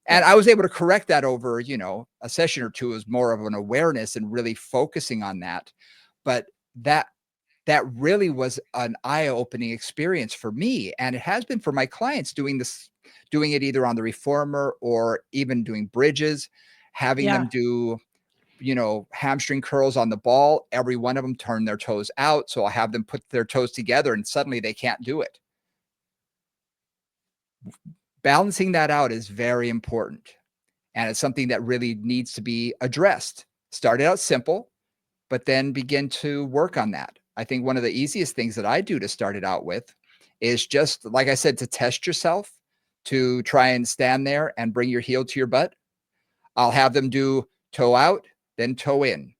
And Yeah. I was able to correct that over, a session or two. Is more of an awareness and really focusing on that. But that really was an eye-opening experience for me, and it has been for my clients doing it either on the reformer or even doing bridges, having them Yeah. do, hamstring curls on the ball. Every one of them turn their toes out, so I'll have them put their toes together, and suddenly they can't do it. Balancing that out is very important. And it's something that really needs to be addressed. Started out simple, but then begin to work on that. I think one of the easiest things that I do to start it out with is just, like I said, to test yourself, to try and stand there and bring your heel to your butt. I'll have them do toe out, then toe in,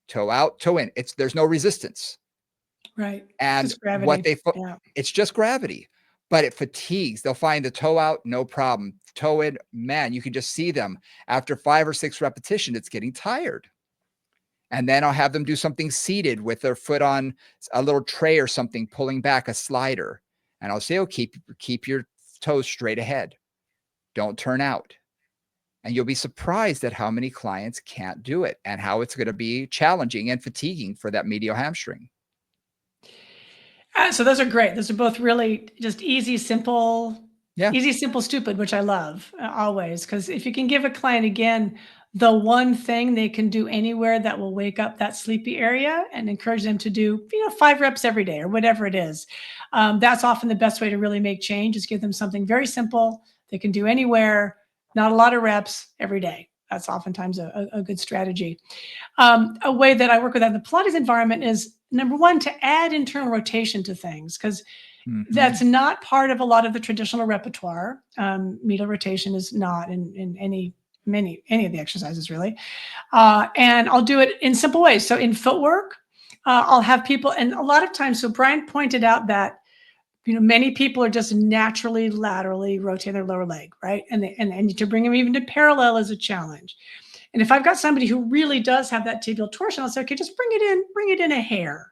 toe out, toe in. There's no resistance. Right. And Just gravity. Yeah. it's just gravity, but it fatigues. They'll find the toe out, no problem. Toe in, man, you can just see them after 5 or 6 repetition, it's getting tired. And then I'll have them do something seated with their foot on a little tray or something, pulling back a slider. And I'll say, oh, keep your toes straight ahead. Don't turn out. And you'll be surprised at how many clients can't do it and how it's going to be challenging and fatiguing for that medial hamstring. So those are great. Those are both really just Yeah. easy, simple, stupid, which I love always. Because if you can give a client again the one thing they can do anywhere that will wake up that sleepy area and encourage them to do, 5 reps every day or whatever it is, that's often the best way to really make change. Is give them something very simple they can do anywhere, not a lot of reps every day. That's oftentimes a good strategy. A way that I work with that in the Pilates environment is number one, to add internal rotation to things, because Mhm. that's not part of a lot of the traditional repertoire. Medial rotation is not in any of the exercises really. And I'll do it in simple ways. So in footwork, I'll have people, and a lot of times, so Brian pointed out that many people are just naturally laterally rotating their lower leg, right? And to bring them even to parallel is a challenge. And if I've got somebody who really does have that tibial torsion, I'll say, okay, just bring it in a hair.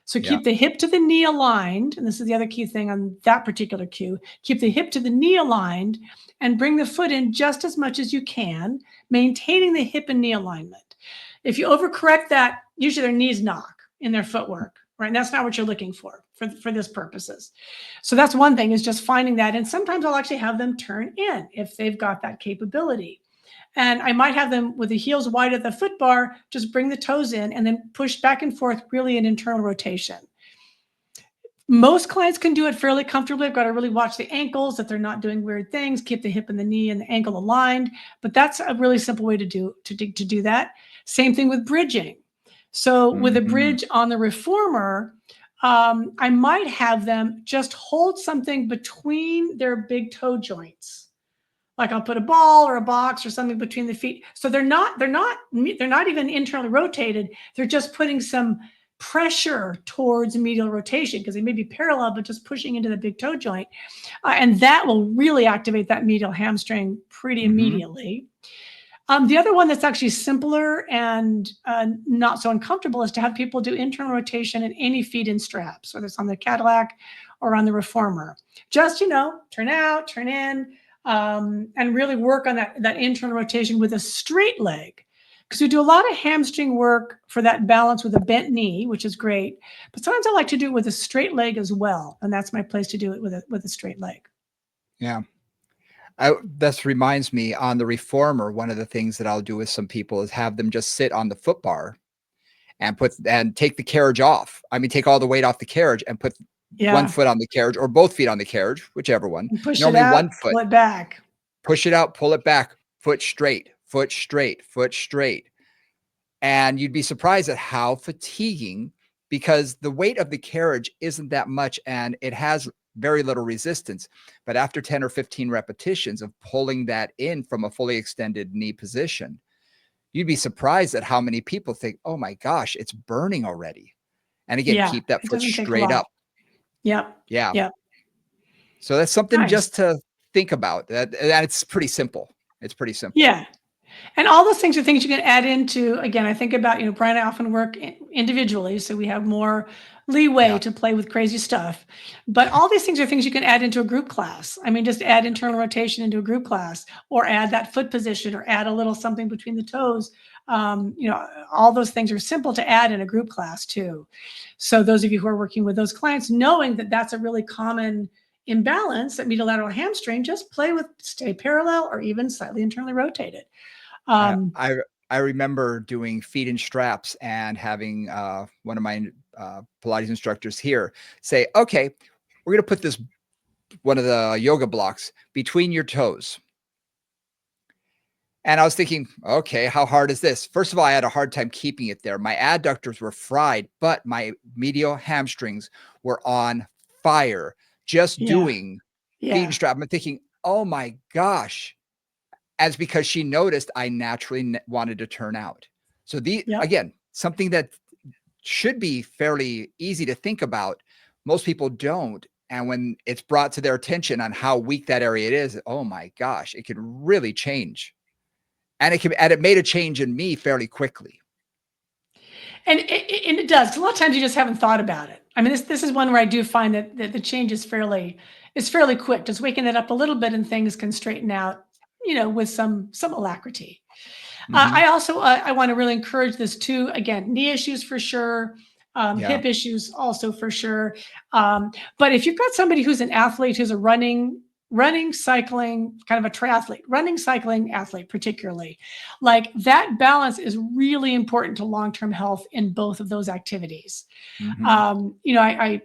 So Yeah. keep the hip to the knee aligned. And this is the other key thing on that particular cue. Keep the hip to the knee aligned and bring the foot in just as much as you can, maintaining the hip and knee alignment. If you overcorrect that, usually their knees knock in their footwork, right? And that's not what you're looking for this purposes. So that's one thing, is just finding that. And sometimes I'll actually have them turn in if they've got that capability. And I might have them with the heels wide at the foot bar, just bring the toes in and then push back and forth, really an internal rotation. Most clients can do it fairly comfortably. I've got to really watch the ankles, that they're not doing weird things, keep the hip and the knee and the ankle aligned. But that's a really simple way to do that. Same thing with bridging. So with a Mhm. bridge on the reformer, I might have them just hold something between their big toe joints. Like I'll put a ball or a box or something between the feet. So they're not even internally rotated. They're just putting some pressure towards medial rotation because they may be parallel, but just pushing into the big toe joint. And that will really activate that medial hamstring pretty Mhm. immediately. The other one that's actually simpler and not so uncomfortable is to have people do internal rotation in any feed-in straps, whether it's on the Cadillac or on the reformer. Just, turn out, turn in, and really work on that internal rotation with a straight leg. Because we do a lot of hamstring work for that balance with a bent knee, which is great. But sometimes I like to do it with a straight leg as well. And that's my place to do it with a straight leg. Yeah. This reminds me on the reformer, one of the things that I'll do with some people is have them just sit on the foot bar and take the carriage off. I mean, take all the weight off the carriage and put one Yeah. foot on the carriage or both feet on the carriage, whichever one. And push it Normally out, one foot. pull it back. Push it out, pull it back, foot straight, foot straight, foot straight. And you'd be surprised at how fatiguing, because the weight of the carriage isn't that much and it has very little resistance. But after 10 or 15 repetitions of pulling that in from a fully extended knee position, you'd be surprised at how many people think, oh my gosh, it's burning already. And again, Yeah, keep that it foot doesn't take a straight lot. up. Yep, Yeah. yep, So that's something nice. just to think about. That it's pretty simple. It's pretty simple. Yeah, and all those things are things you can add into again, I think about, Brian and I often work individually, so we have more leeway Yeah. to play with crazy stuff. But all these things are things you can add into a group class. I mean, just add internal rotation into a group class, or add that foot position, or add a little something between the toes. All those things are simple to add in a group class too. So those of you who are working with those clients, knowing that that's a really common imbalance, that medial lateral hamstring, just play with stay parallel or even slightly internally rotated. I Um, I I remember doing feet in straps and having, one of my, Pilates instructors here say, "Okay, we're gonna put this one of the yoga blocks between your toes." And I was thinking, "Okay, how hard is this?" First of all, I had a hard time keeping it there. My adductors were fried, but my medial hamstrings were on fire just yeah, doing feet and yeah, strap. I'm thinking, "Oh my gosh." As because she noticed I naturally wanted to turn out. So yep. again, something that should be fairly easy to think about, most people don't. And when it's brought to their attention on how weak that area is, oh my gosh, it can really change. And it made a change in me fairly quickly. And it does. A lot of times you just haven't thought about it. I mean, this is one where I do find that the change is fairly quick. Just waking it up a little bit and things can straighten out, with some alacrity. Mhm. I also I want to really encourage this too. Again, knee issues for sure, Yeah. hip issues also for sure. But if you've got somebody who's an athlete, who's a running, cycling, kind of a triathlete, running, cycling athlete, particularly, like that balance is really important to long-term health in both of those activities. Mhm.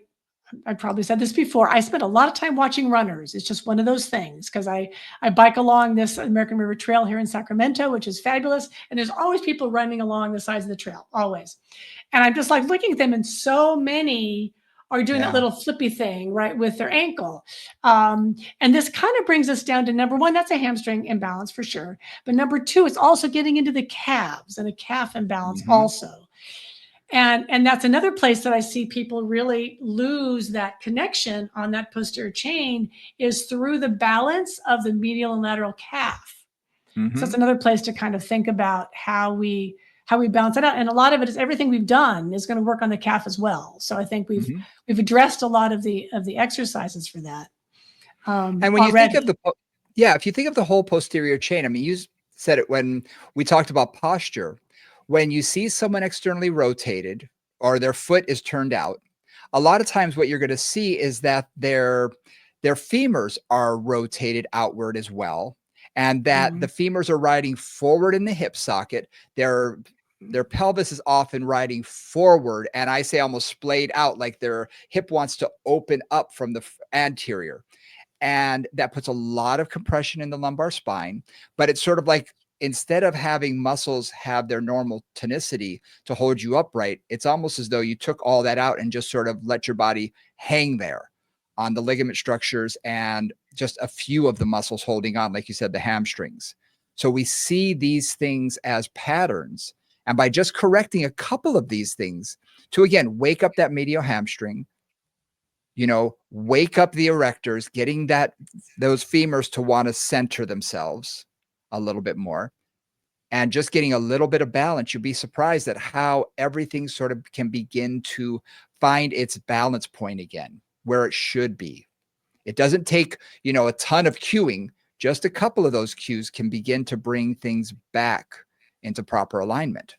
I probably said this before. I spend a lot of time watching runners. It's just one of those things because I bike along this American River Trail here in Sacramento, which is fabulous. And there's always people running along the sides of the trail, always. And I'm just like looking at them, and so many are doing that Yeah. little flippy thing, right, with their ankle. And this kind of brings us down to number one, that's a hamstring imbalance for sure. But number two, it's also getting into the calves and a calf imbalance Mhm. also. And that's another place that I see people really lose that connection on that posterior chain is through the balance of the medial and lateral calf. So it's Mhm. another place to kind of think about how we balance it out. And a lot of it is everything we've done is going to work on the calf as well. So I think we've Mhm. we've addressed a lot of the exercises for that And when you think of already. yeah, if you think of the whole posterior chain, I mean, said it when we talked about posture. When you see someone externally rotated or their foot is turned out, a lot of times what you're going to see is that their femurs are rotated outward as well, and that the Mhm. femurs are riding forward in the hip socket. Their their pelvis is often riding forward, and I say almost splayed out, like their hip wants to open up from the anterior. And that puts a lot of compression in the lumbar spine. But it's sort of like, instead of having muscles have their normal tonicity to hold you upright, it's almost as though you took all that out and just sort of let your body hang there on the ligament structures and just a few of the muscles holding on, like you said, the hamstrings. So we see these things as patterns. And by just correcting a couple of these things to, again, wake up that medial hamstring, wake up the erectors, getting those femurs to want to center themselves a little bit more, and just getting a little bit of balance, you'll be surprised at how everything sort of can begin to find its balance point again, where it should be. It doesn't take, a ton of cueing. Just a couple of those cues can begin to bring things back into proper alignment.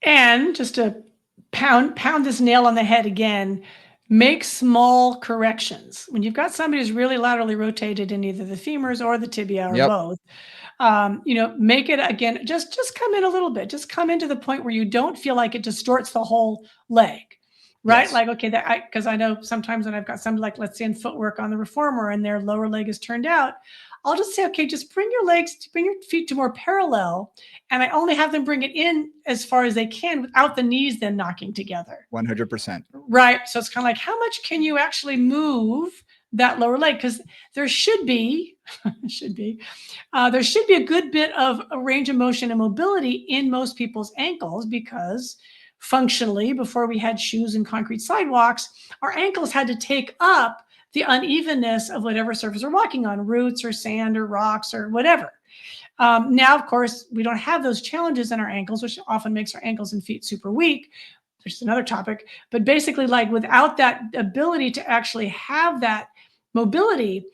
And just to pound this nail on the head again, make small corrections. When you've got somebody who's really laterally rotated in either the femurs or the tibia or Yep. both, make it again, just come in a little bit, just come into the point where you don't feel like it distorts the whole leg, right? Yes. Like, okay, because I know sometimes when I've got somebody like, let's say in footwork on the reformer and their lower leg is turned out, I'll just say, okay, just bring your feet to more parallel. And I only have them bring it in as far as they can without the knees then knocking together. 100%. Right. So it's kind of like, how much can you actually move that lower leg? Because there should be, there should be a good bit of a range of motion and mobility in most people's ankles, because functionally, before we had shoes and concrete sidewalks, our ankles had to take up the unevenness of whatever surface we're walking on, roots or sand or rocks or whatever. Now, of course, we don't have those challenges in our ankles, which often makes our ankles and feet super weak, which is another topic. But basically, like, without that ability to actually have that mobility,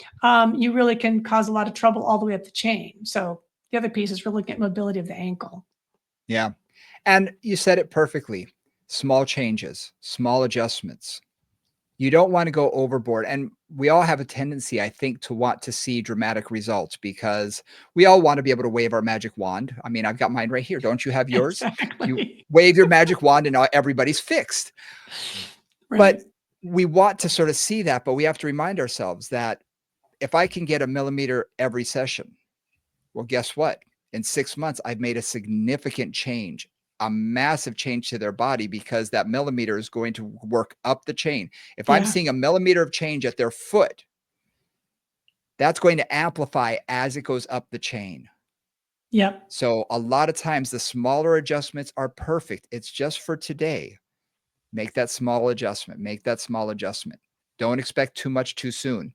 you really can cause a lot of trouble all the way up the chain. So the other piece is we're looking at mobility of the ankle. Yeah. And you said it perfectly. Small changes, small adjustments. You don't want to go overboard. And we all have a tendency, I think, to want to see dramatic results, because we all want to be able to wave our magic wand. I mean, I've got mine right here. Don't you have yours? You Exactly. wave your magic wand and everybody's fixed. Right. But we want to sort of see that, but we have to remind ourselves that if I can get a millimeter every session, well, guess what? In 6 months, I've made a significant change, a massive change to their body, because that millimeter is going to work up the chain. If I'm Yeah. seeing a millimeter of change at their foot, that's going to amplify as it goes up the chain. Yep. So a lot of times the smaller adjustments are perfect. It's just for today. Make that small adjustment. Make that small adjustment. Don't expect too much too soon.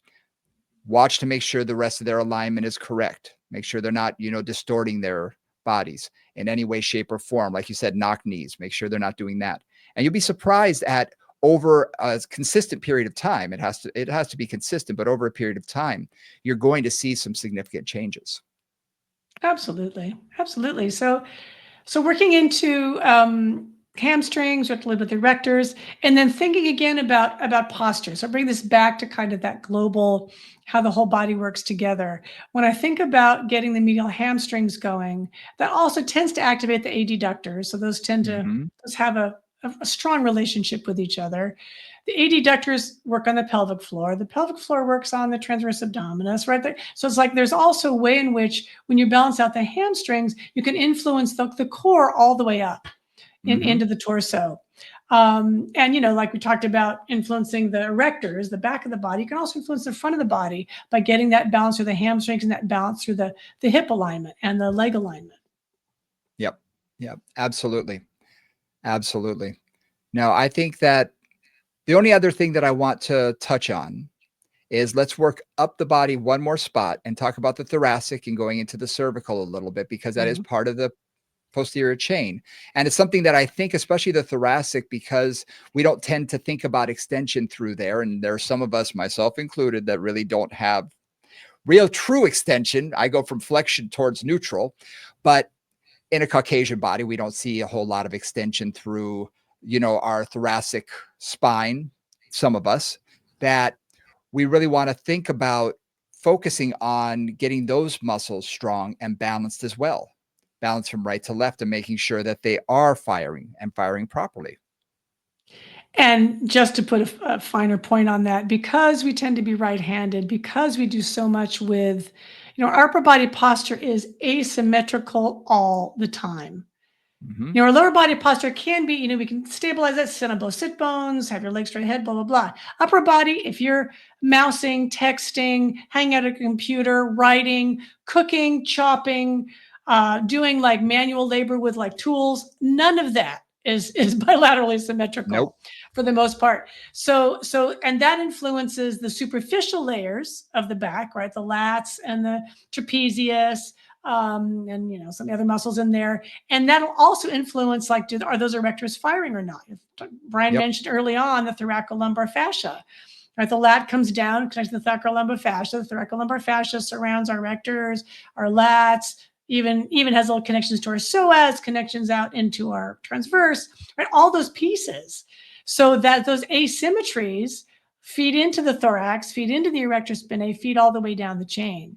Watch to make sure the rest of their alignment is correct. Make sure they're not, distorting their bodies in any way, shape, or form. Like you said, knock knees. Make sure they're not doing that. And you'll be surprised at, over a consistent period of time. It has to be consistent, but over a period of time, you're going to see some significant changes. Absolutely. Absolutely. So working into hamstrings, we have to live with erectors, and then thinking again about posture. So bring this back to kind of that global, how the whole body works together. When I think about getting the medial hamstrings going, that also tends to activate the adductors. So those tend to Mhm. those have a strong relationship with each other. The adductors work on the pelvic floor. The pelvic floor works on the transverse abdominis, right there. So it's like there's also a way in which, when you balance out the hamstrings, you can influence the core all the way up Mhm. into the torso. And like we talked about influencing the erectors, the back of the body, you can also influence the front of the body by getting that balance through the hamstrings and that balance through the hip alignment and the leg alignment. Yep. Yep. Absolutely. Absolutely. Now, I think that the only other thing that I want to touch on is, let's work up the body one more spot and talk about the thoracic and going into the cervical a little bit, because that is Mhm. part of the posterior chain. And it's something that I think, especially the thoracic, because we don't tend to think about extension through there. And there are some of us, myself included, that really don't have real true extension. I go from flexion towards neutral, but in a Caucasian body, we don't see a whole lot of extension through, our thoracic spine. Some of us, that we really want to think about focusing on getting those muscles strong and balanced as well. balance from right to left and making sure that they are firing and firing properly. And just to put a finer point on that, because we tend to be right-handed, because we do so much with, our upper body posture is asymmetrical all the time. Hmm. Our lower body posture can be, we can stabilize that, sit on both sit bones, have your legs straight ahead, blah, blah, blah. Upper body, if you're mousing, texting, hanging out at a computer, writing, cooking, chopping, doing like manual labor with like tools, none of that is bilaterally Nope. symmetrical for the most part. And that influences the superficial layers of the back, right? The lats and the trapezius, and some of the other muscles in there, and that'll also influence like, are those erectors firing or not? Brian Yep. mentioned early on the thoracolumbar fascia, right? The lat comes down, connects to the thoracolumbar fascia. The thoracolumbar fascia surrounds our erectors, our lats, even has little connections to our psoas, connections out into our transverse, right? All those pieces, so that those asymmetries feed into the thorax, feed into the erector spinae, feed all the way down the chain.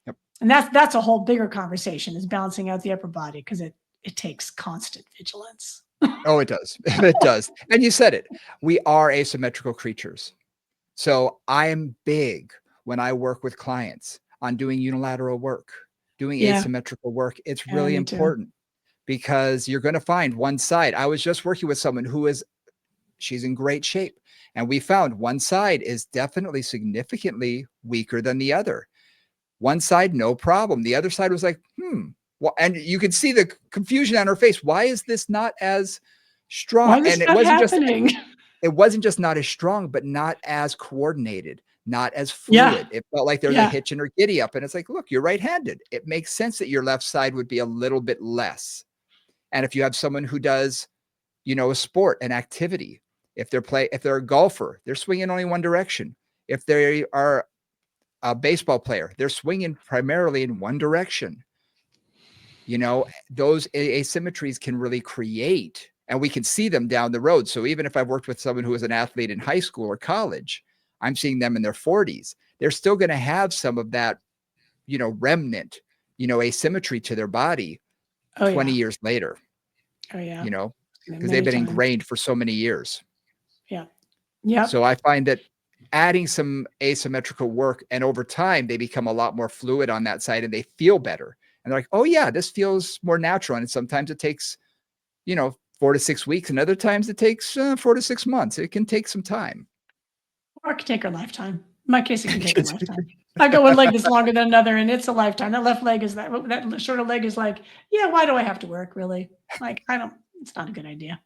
Yep. And that's a whole bigger conversation, is balancing out the upper body, because it takes constant vigilance. Oh, it does. It does. And you said it. We are asymmetrical creatures. So I am big when I work with clients on doing unilateral work, doing Yeah, asymmetrical work. It's yeah, really me too. important because you're going to find one side. I was just working with someone she's in great shape. And we found one side is definitely significantly weaker than the other. One side, no problem. The other side was like, well, and you could see the confusion on her face. Why is this not as strong? Why is And this not happening? it wasn't just not as strong, but not as coordinated, not as Yeah, fluid. It felt like there was a yeah. hitch in her giddy up. And it's like, look, you're right-handed. It makes sense that your left side would be a little bit less. And if you have someone who does, a sport, an activity, if they're a golfer, they're swinging only one direction. If they are a baseball player, they're swinging primarily in one direction. Those asymmetries can really create, and we can see them down the road. So even if I've worked with someone who was an athlete in high school or college, I'm seeing them in their 40s. They're still going to have some of that, remnant, asymmetry to their body Oh 20 yeah. years later, Oh yeah. because they've Many been times. ingrained for so many years. Yeah. Yep. So I find that adding some asymmetrical work, and over time, they become a lot more fluid on that side and they feel better. And they're like, oh yeah, this feels more natural. And sometimes it takes, 4 to 6 weeks. And other times it takes 4 to 6 months. It can take some time. Or it can take a lifetime. In my case, it can take a lifetime. I got one leg that's longer than another, and it's a lifetime. That left leg is that shorter leg is like, yeah, why do I have to work, really? Like, it's not a good idea.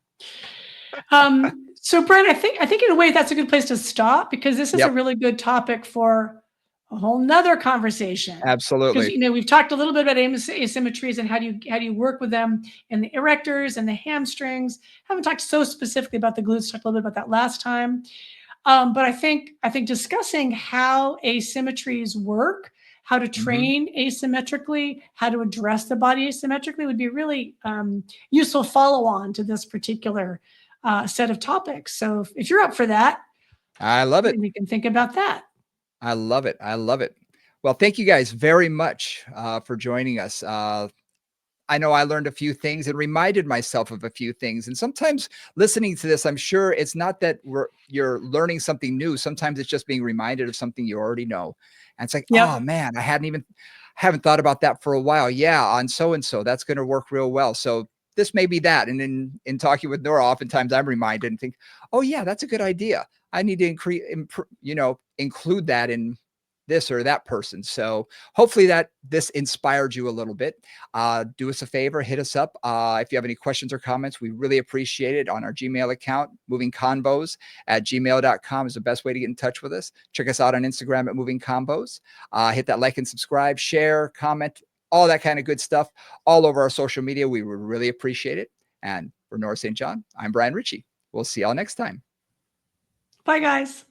So Brent, I think in a way that's a good place to stop, because this is a Yep, really good topic for a whole nother conversation. Because absolutely. we've talked a little bit about asymmetries and how do you work with them in the erectors and the hamstrings. Haven't talked so specifically about the glutes. Talked a little bit about that last time. But I think discussing how asymmetries work, how to Mhm. train asymmetrically, how to address the body asymmetrically would be really useful follow-on to this particular set of topics. So if you're up for that, I love it. we can think about that. I love it. I love it. Well, thank you guys very much for joining us. I know I learned a few things and reminded myself of a few things. And sometimes listening to this, I'm sure it's not that you're learning something new. Sometimes it's just being reminded of something you already know. And it's like, oh Yep. man, I haven't thought about that for a while. Yeah, on so and so, that's going to work real well. So this may be that. And in talking with Nora, oftentimes I'm reminded and think, oh yeah, that's a good idea. I need to include that in this or that person. So hopefully that this inspired you a little bit. Do us a favor, hit us up. If you have any questions or comments, we really appreciate it on our Gmail account. movingconvos@gmail.com is the best way to get in touch with us. Check us out on Instagram at Moving Convos. Hit that like and subscribe, share, comment, all that kind of good stuff all over our social media. We would really appreciate it. And for Nora St. John, I'm Brian Ritchie. We'll see y'all next time. Bye, guys.